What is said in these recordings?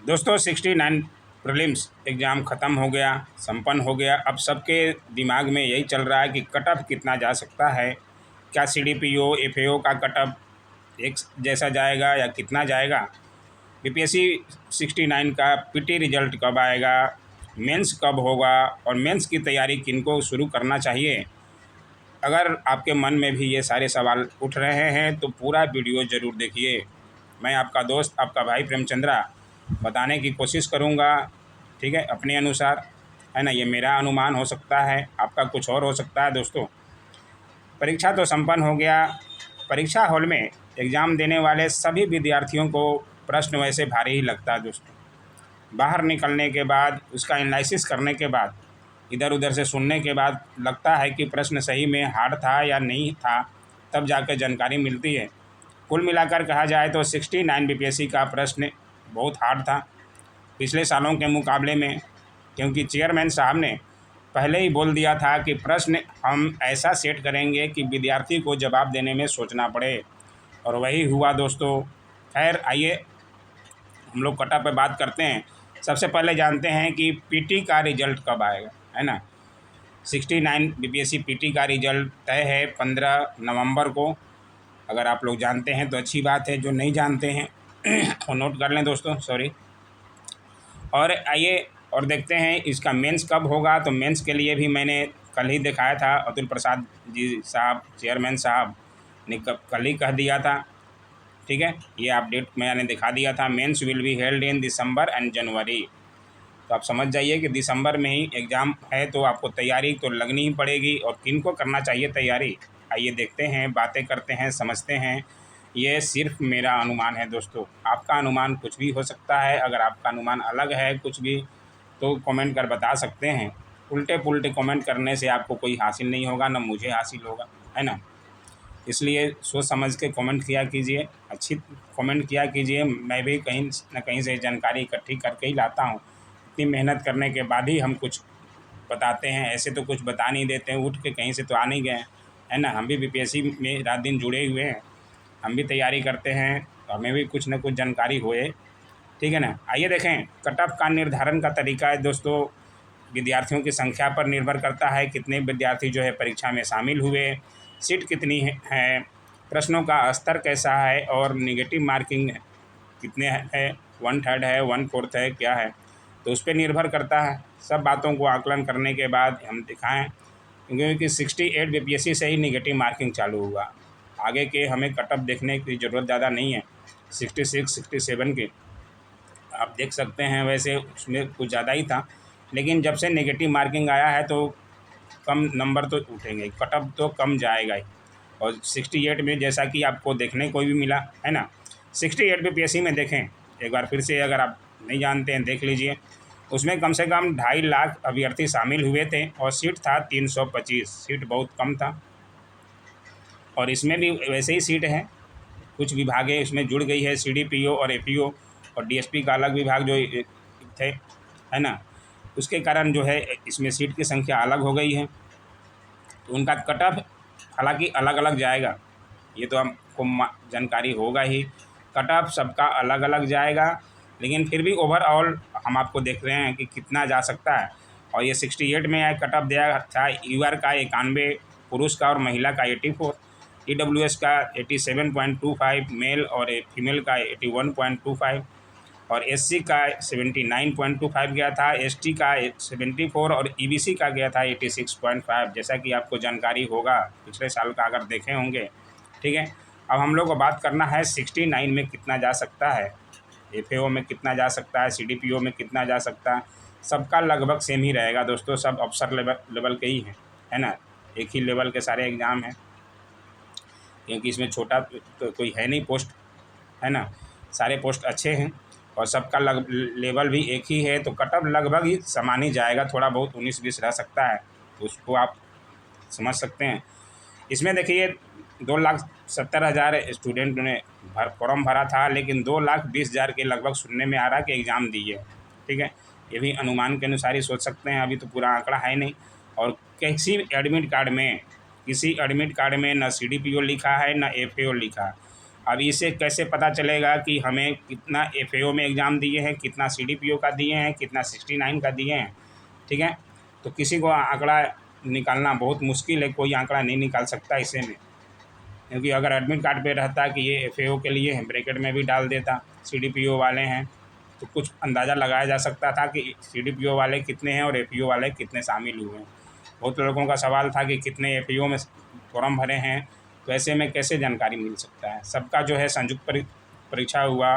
दोस्तों 69 prelims exam ख़त्म हो गया, संपन्न हो गया। अब सबके दिमाग में यही चल रहा है कि कट ऑफ कितना जा सकता है, क्या सीडीपीओ एफएओ का कट ऑफ एक जैसा जाएगा या कितना जाएगा। बीपीएससी 69 का पीटी रिजल्ट कब आएगा, मेंस कब होगा और मेंस की तैयारी किनको शुरू करना चाहिए। अगर आपके मन में भी ये सारे सवाल उठ रहे हैं तो पूरा वीडियो ज़रूर देखिए। मैं आपका दोस्त, आपका भाई प्रेमचंद्रा बताने की कोशिश करूँगा, ठीक है, अपने अनुसार, है ना। ये मेरा अनुमान हो सकता है, आपका कुछ और हो सकता है। दोस्तों परीक्षा तो संपन्न हो गया। परीक्षा हॉल में एग्ज़ाम देने वाले सभी विद्यार्थियों को प्रश्न वैसे भारी ही लगता है। दोस्तों बाहर निकलने के बाद, उसका एनालिसिस करने के बाद, इधर उधर से सुनने के बाद लगता है कि प्रश्न सही में हार्ड था या नहीं था, तब जाकर जानकारी मिलती है। कुल मिलाकर कहा जाए तो 69 बीपीएससी का प्रश्न बहुत हार्ड था पिछले सालों के मुकाबले में, क्योंकि चेयरमैन साहब ने पहले ही बोल दिया था कि प्रश्न हम ऐसा सेट करेंगे कि विद्यार्थी को जवाब देने में सोचना पड़े, और वही हुआ दोस्तों। खैर आइए हम लोग कट ऑफ पे बात करते हैं। सबसे पहले जानते हैं कि पीटी का रिजल्ट कब आएगा, है ना। 69 बीपीएससी पीटी का रिजल्ट तय है 15 नवंबर को। अगर आप लोग जानते हैं तो अच्छी बात है, जो नहीं जानते हैं वो नोट कर लें दोस्तों, सॉरी। और आइए और देखते हैं इसका मेंस कब होगा। तो मेंस के लिए भी मैंने कल ही दिखाया था, अतुल प्रसाद जी साहब, चेयरमैन साहब ने कल ही कह दिया था, ठीक है। ये अपडेट मैंने दिखा दिया था। Men's will be held in December and January. तो आप समझ जाइए कि दिसंबर में ही एग्ज़ाम है, तो आपको तैयारी तो लगनी ही पड़ेगी। और किन को करना चाहिए तैयारी, आइए देखते हैं, बातें करते हैं, समझते हैं। ये सिर्फ मेरा अनुमान है दोस्तों, आपका अनुमान कुछ भी हो सकता है। अगर आपका अनुमान अलग है कुछ भी, तो कमेंट कर बता सकते हैं। उल्टे पुल्टे कमेंट करने से आपको कोई हासिल नहीं होगा, ना मुझे हासिल होगा, है ना। इसलिए सोच समझ के कमेंट किया कीजिए, अच्छी कमेंट किया कीजिए। मैं भी कहीं न कहीं से जानकारी इकट्ठी करके ही लाता हूँ। इतनी मेहनत करने के बाद ही हम कुछ बताते हैं, ऐसे तो कुछ बता नहीं देते हैं, उठ के कहीं से तो आ नहीं गए, है ना। हम भी बीपीएससी में रात दिन जुड़े हुए हैं, हम भी तैयारी करते हैं, तो हमें भी कुछ न कुछ जानकारी होए, ठीक है ना। आइए देखें, कट ऑफ का निर्धारण का तरीका है दोस्तों, विद्यार्थियों की संख्या पर निर्भर करता है। कितने विद्यार्थी जो है परीक्षा में शामिल हुए, सीट कितनी है, प्रश्नों का स्तर कैसा है, और निगेटिव मार्किंग कितने है, 1/3 है, 1/4 है, क्या है, तो उस पर निर्भर करता है। सब बातों को आकलन करने के बाद हम दिखाएं, क्योंकि 68 बीपीएससी से ही निगेटिव मार्किंग चालू हुआ। आगे के हमें कट ऑफ देखने की ज़रूरत ज़्यादा नहीं है। 66 67 के आप देख सकते हैं, वैसे उसमें कुछ ज़्यादा ही था, लेकिन जब से नेगेटिव मार्किंग आया है तो कम नंबर तो उठेंगे, कट ऑफ तो कम जाएगा ही। और 68 में जैसा कि आपको देखने को भी मिला, है ना। 68 बीपीएससी में देखें एक बार फिर से, अगर आप नहीं जानते हैं देख लीजिए। उसमें कम से कम 2.5 लाख अभ्यर्थी शामिल हुए थे और सीट था 325। सीट बहुत कम था। और इसमें भी वैसे ही सीट है, कुछ विभागें इसमें जुड़ गई है, सीडीपीओ और एपीओ और डीएसपी का अलग विभाग जो थे, है ना। उसके कारण जो है इसमें सीट की संख्या अलग हो गई है, तो उनका कट ऑफ हालांकि अलग अलग जाएगा, ये तो हमको जानकारी होगा ही। कट ऑफ सबका अलग अलग जाएगा, लेकिन फिर भी ओवरऑल हम आपको देख रहे हैं कि कितना जा सकता है। और ये 68 में कट ऑफ दिया था। यूआर का 91, पुरुष का और महिला का 84, ईडब्ल्यूएस का 87.25 मेल और फीमेल का 81.25, और एससी का 79.25 गया था, एसटी का 74 और ईबीसी का गया था 86.5, जैसा कि आपको जानकारी होगा पिछले साल का अगर देखे होंगे, ठीक है। अब हम लोग को बात करना है 69 में कितना जा सकता है, एफएओ में कितना जा सकता है, सीडीपीओ में कितना जा सकता है। सबका लगभग सेम ही रहेगा दोस्तों, सब अफसर लेवल के ही हैं, है ना। एक ही लेवल के सारे एग्ज़ाम हैं, क्योंकि इसमें छोटा तो कोई है नहीं पोस्ट, है ना। सारे पोस्ट अच्छे हैं और सबका लेवल भी एक ही है, तो कट ऑफ लगभग ही समान ही जाएगा। थोड़ा बहुत 19-20 रह सकता है, तो उसको आप समझ सकते हैं। इसमें देखिए 2,70,000 स्टूडेंट ने फॉर्म भरा था, लेकिन 2,20,000 के लगभग सुनने में आ रहा है कि एग्ज़ाम दिए, ठीक है। ये भी अनुमान के अनुसार ही सोच सकते हैं, अभी तो पूरा आंकड़ा है नहीं। और किसी एडमिट कार्ड में ना सीडीपीओ लिखा है ना एफएओ लिखा है, अब इससे कैसे पता चलेगा कि हमें कितना एफएओ में एग्ज़ाम दिए हैं, कितना सीडीपीओ का दिए हैं, कितना 69 का दिए हैं, ठीक है। तो किसी को आंकड़ा निकालना बहुत मुश्किल है, कोई आंकड़ा नहीं निकाल सकता इसे में, क्योंकि अगर एडमिट कार्ड पे रहता कि ये एफएओ के लिए है, ब्रैकेट में भी डाल देता सीडीपीओ वाले हैं, तो कुछ अंदाज़ा लगाया जा सकता था कि सीडीपीओ वाले कितने हैं और एपीओ वाले कितने शामिल हुए हैं। बहुत लोगों का सवाल था कि कितने एपीओ में फॉर्म भरे हैं, तो ऐसे में कैसे जानकारी मिल सकता है। सबका जो है संयुक्त परीक्षा हुआ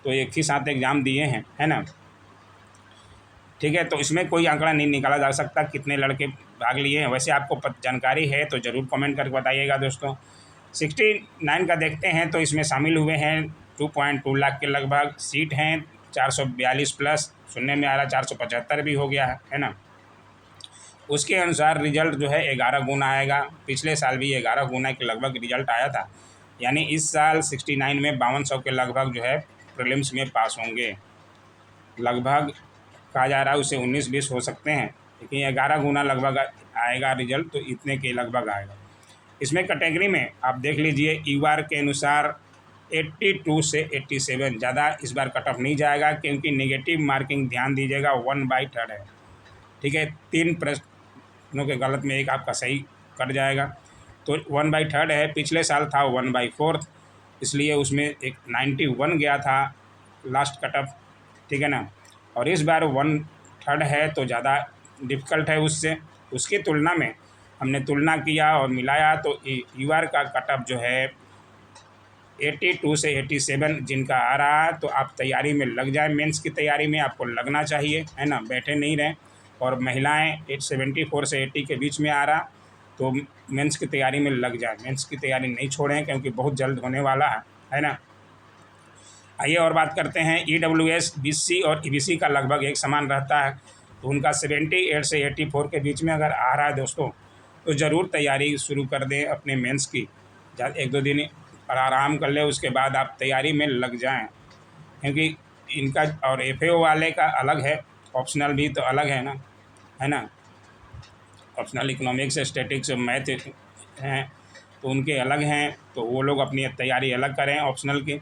तो एक ही साथ एग्ज़ाम दिए हैं, है ना, ठीक है। तो इसमें कोई आंकड़ा नहीं निकाला जा सकता कितने लड़के भाग लिए हैं। वैसे आपको जानकारी है तो ज़रूर कमेंट करके बताइएगा दोस्तों। 69 का देखते हैं तो इसमें शामिल हुए हैं 2.2 लाख के लगभग, सीट हैं 442 प्लस, सुनने में आ रहा 475 भी हो गया है ना। उसके अनुसार रिजल्ट जो है 11 गुना आएगा। पिछले साल भी 11 गुना के लगभग रिजल्ट आया था, यानी इस साल 69 में 5200 के लगभग जो है प्रीलिम्स में पास होंगे। लगभग कहा जा रहा है उसे 19-20 हो सकते हैं, लेकिन 11 गुना लगभग आएगा रिजल्ट, तो इतने के लगभग आएगा। इसमें कैटेगरी में आप देख लीजिए, ईवार के अनुसार 82 से 87, ज़्यादा इस बार कट ऑफ नहीं जाएगा, क्योंकि नेगेटिव मार्किंग ध्यान दीजिएगा 1/3 है, ठीक है। 3 प्रश्नों के गलत में एक आपका सही कट जाएगा, तो 1/3 है। पिछले साल था 1/4, इसलिए उसमें एक 91 गया था लास्ट कट ऑफ, ठीक है ना। और इस बार 1/3 है तो ज़्यादा डिफ़िकल्ट है उससे, उसकी तुलना में हमने तुलना किया और मिलाया तो ईवार का कट ऑफ जो है 82 से 87 जिनका आ रहा है, तो आप तैयारी में लग जाए। मेंस की तैयारी में आपको लगना चाहिए, है ना, बैठे नहीं रहें। और महिलाएं 74 से 80 के बीच में आ रहा, तो मेंस की तैयारी में लग जाए, मेंस की तैयारी नहीं छोड़ें, क्योंकि बहुत जल्द होने वाला है ना। आइए और बात करते हैं। ईडब्ल्यूएस, बीसी और ईबीसी का लगभग एक समान रहता है, तो उनका 78 से 84 के बीच में अगर आ रहा है दोस्तों, तो ज़रूर तैयारी शुरू कर दें अपने मेंस की। 1-2 दिन और आराम कर ले, उसके बाद आप तैयारी में लग जाएं, क्योंकि इनका और एफएओ वाले का अलग है, ऑप्शनल भी तो अलग है ना। ऑप्शनल इकोनॉमिक्स, स्टैटिक्स, मैथ हैं, तो उनके अलग हैं, तो वो लोग अपनी तैयारी अलग करें ऑप्शनल की।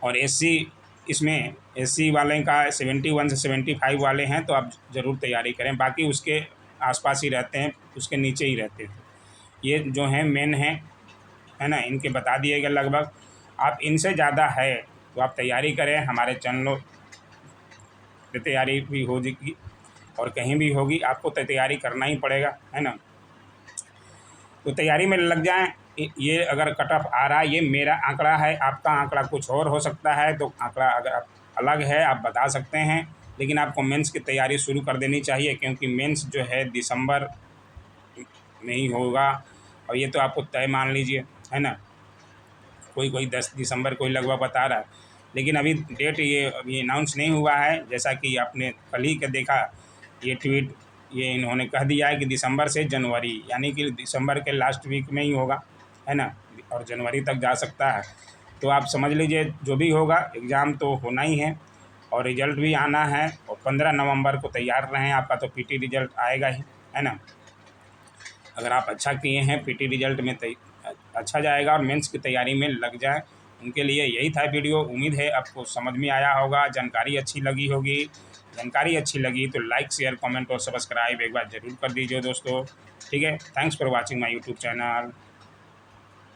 और एससी, इसमें एससी वाले का 71 से 75 वाले हैं, तो आप ज़रूर तैयारी करें। बाकी उसके आसपास ही रहते हैं, उसके नीचे ही रहते हैं। ये जो हैं मेन हैं, है ना, इनके बता दिए गए लगभग। आप इनसे ज़्यादा है तो आप तैयारी करें, हमारे चैनलों पे तैयारी भी होगी और कहीं भी होगी, आपको तैयारी करना ही पड़ेगा, है ना। तो तैयारी में लग जाएं। ये अगर कट ऑफ आ रहा है, ये मेरा आंकड़ा है, आपका आंकड़ा कुछ और हो सकता है, तो आंकड़ा अगर अलग है आप बता सकते हैं, लेकिन आपको मेंस की तैयारी शुरू कर देनी चाहिए, क्योंकि मेंस जो है दिसंबर में ही होगा। और ये तो आपको तय मान लीजिए, है ना। कोई 10 दिसंबर कोई लगभग बता रहा है, लेकिन अभी डेट ये अभी अनाउंस नहीं हुआ है। जैसा कि आपने कल ही का देखा, ये ट्वीट ये इन्होंने कह दिया है कि दिसंबर से जनवरी, यानी कि दिसंबर के लास्ट वीक में ही होगा, है ना, और जनवरी तक जा सकता है। तो आप समझ लीजिए जो भी होगा, एग्ज़ाम तो होना ही है और रिज़ल्ट भी आना है, और 15 नवंबर को तैयार रहें, आपका तो पीटी रिज़ल्ट आएगा ही, है ना। अगर आप अच्छा किए हैं पीटी रिज़ल्ट में अच्छा जाएगा, और मेंस की तैयारी में लग जाए। उनके लिए यही था वीडियो। उम्मीद है आपको समझ में आया होगा, जानकारी अच्छी लगी होगी। जानकारी अच्छी लगी तो लाइक, शेयर, कमेंट और सब्सक्राइब एक बार ज़रूर कर दीजिए दोस्तों, ठीक है। Thanks for watching my YouTube channel.